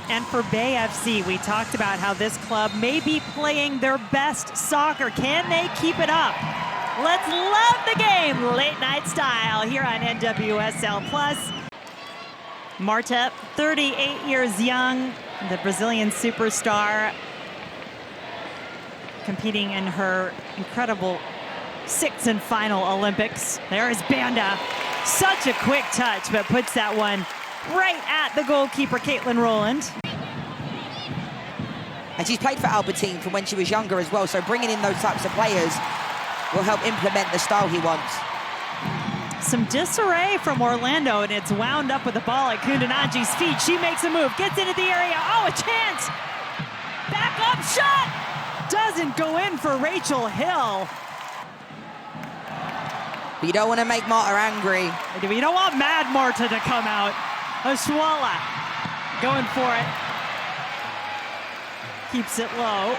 And for Bay FC, we talked about how this club may be playing their best soccer. Can they keep it up? Let's love the game, late night style, here on NWSL Plus. Marta, 38 years young, the Brazilian superstar, competing in her incredible sixth and final Olympics. There is Banda. Such a quick touch, but puts that one right at the goalkeeper, Caitlin Rowland. And she's played for Albertine from when she was younger as well, so bringing in those types of players will help implement the style he wants. Some disarray from Orlando, and it's wound up with the ball at Kundananji's feet. She makes a move, gets into the area. Oh, a chance! Back up shot! Doesn't go in for Rachel Hill. But you don't want to make Marta angry. You don't want Mad Marta to come out. Oshuala going for it. Keeps it low.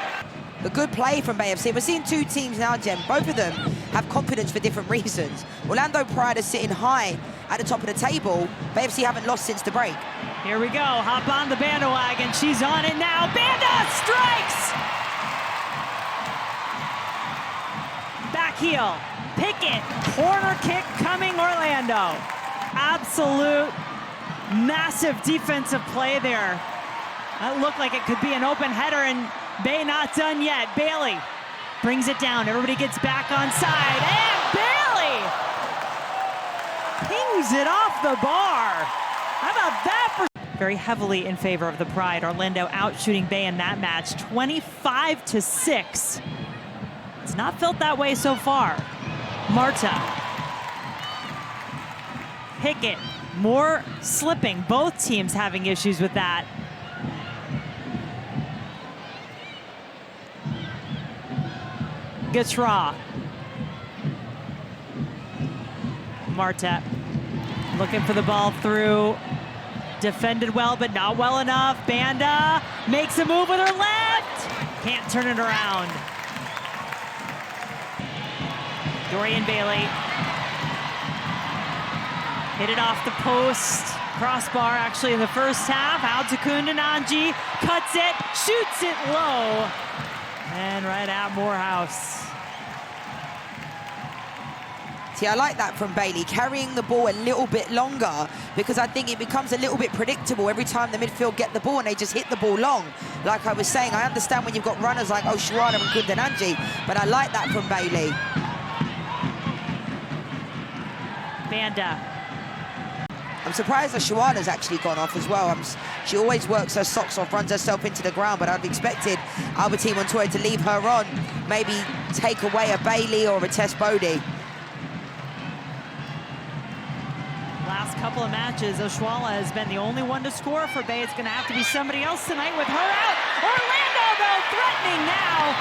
The good play from Bay FC. We're seeing two teams now, Jem. Both of them have confidence for different reasons. Orlando Pride are sitting high at the top of the table. Bay FC haven't lost since the break. Here we go. Hop on the bandwagon. She's on it now. Banda strikes! Back heel. Pickett. Corner kick coming Orlando. Absolute massive defensive play there. That looked like it could be an open header, and Bay not done yet. Bailey brings it down. Everybody gets back on side. And Bailey pings it off the bar. How about that? Very heavily in favor of the Pride. Orlando out shooting Bay in that match, 25-6. It's not felt that way so far. Marta. Pickett. More slipping. Both teams having issues with that. Gatra. Marta looking for the ball through. Defended well, but not well enough. Banda makes a move with her left. Can't turn it around. Dorian Bailey. Hit it off the post. Crossbar actually in the first half. Out to Kundananji. Cuts it. Shoots it low. And right at Morehouse. See, I like that from Bailey, carrying the ball a little bit longer, because I think it becomes a little bit predictable every time the midfield get the ball and they just hit the ball long. Like I was saying, I understand when you've got runners like Oshuala and Kundananji, but I like that from Bailey. Banda. I'm surprised Oshuala's actually gone off as well. She always works her socks off, runs herself into the ground, but I'd expected Albertine Montoya to leave her on, maybe take away a Bailey or a Tess Bodie. Last couple of matches, Oshuala has been the only one to score for Bay. It's going to have to be somebody else tonight with her out. Orlando, though, threatening now.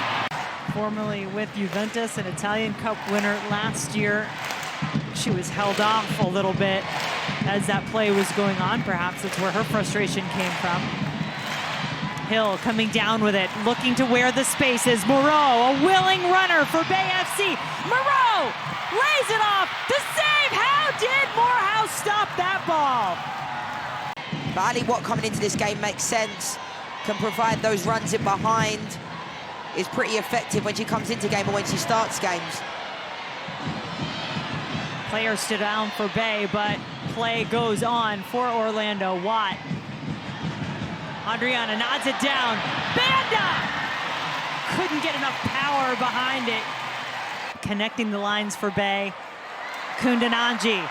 Formerly with Juventus, an Italian Cup winner last year. She was held off a little bit as that play was going on. Perhaps that's where her frustration came from. Hill coming down with it, looking to where the space is. Moreau, a willing runner for Bay FC. Moreau lays it off. The save! How did Morehouse stop that ball? But Ali Watt coming into this game makes sense. Can provide those runs in behind. Is pretty effective when she comes into game or when she starts games. Player stood down for Bay, but play goes on for Orlando. Watt. Adriana nods it down. Banda! Couldn't get enough power behind it. Connecting the lines for Bay. Kundananji.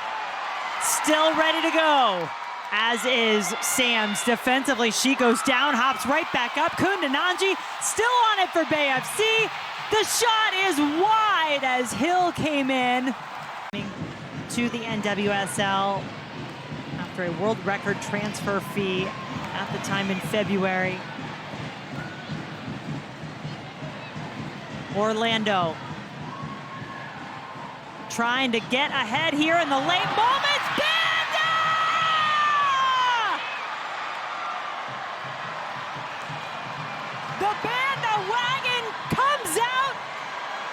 Still ready to go, as is Sams. Defensively, she goes down, hops right back up. Kundananji still on it for Bay FC. The shot is wide as Hill came in. To the NWSL after a world record transfer fee at the time in February. Orlando trying to get ahead here in the late moments. Banda! The Banda wagon comes out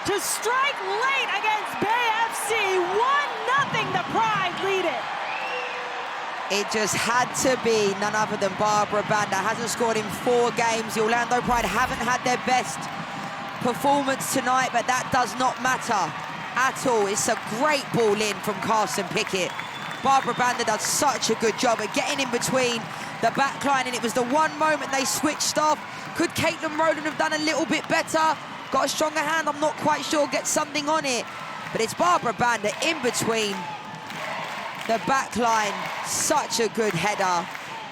to strike late against Bay FC. 1-0, the Pride lead it. It just had to be none other than Barbara Banda. Hasn't scored in 4 games. The Orlando Pride haven't had their best performance tonight, but that does not matter at all. It's a great ball in from Carson Pickett. Barbara Banda does such a good job at getting in between the back line, and it was the one moment they switched off. Could Caitlin Rowland have done a little bit better? Got a stronger hand, I'm not quite sure, get something on it. But it's Barbara Banda in between the back line. Such a good header.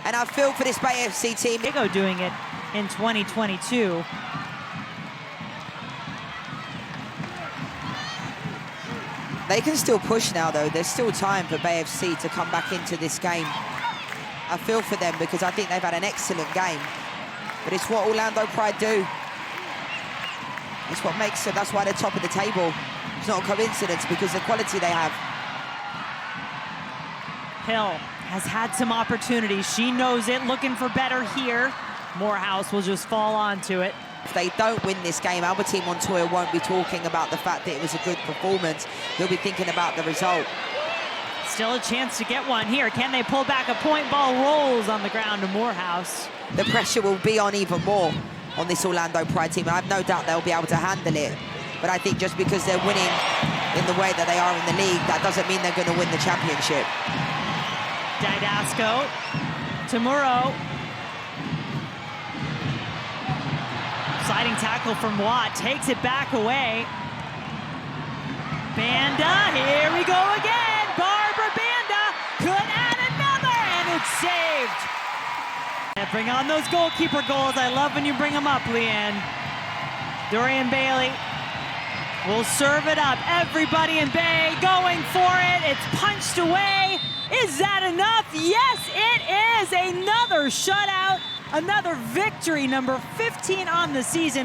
And I feel for this Bay FC team. Diego doing it in 2022. They can still push now, though. There's still time for Bay FC to come back into this game. I feel for them because I think they've had an excellent game. But it's what Orlando Pride do. It's what makes them, that's why they're top of the table. It's not a coincidence because the quality they have. Hill has had some opportunities. She knows it, looking for better here. Morehouse will just fall onto it. If they don't win this game, Albertine Montoya won't be talking about the fact that it was a good performance. He'll be thinking about the result. Still a chance to get one here. Can they pull back a point? Ball rolls on the ground to Morehouse. The pressure will be on even more on this Orlando Pride team. I have no doubt they'll be able to handle it. But I think just because they're winning in the way that they are in the league, that doesn't mean they're going to win the championship. Didasco to Moreau. Sliding tackle from Watt, takes it back away. Banda, here we go again. Barbara Banda could add another, and it's saved. And bring on those goalkeeper goals. I love when you bring them up, Leanne. Dorian Bailey will serve it up. Everybody in Bay going for it. It's punched away. Is that enough? Yes, it is. Another shutout, another victory, number 15 on the season.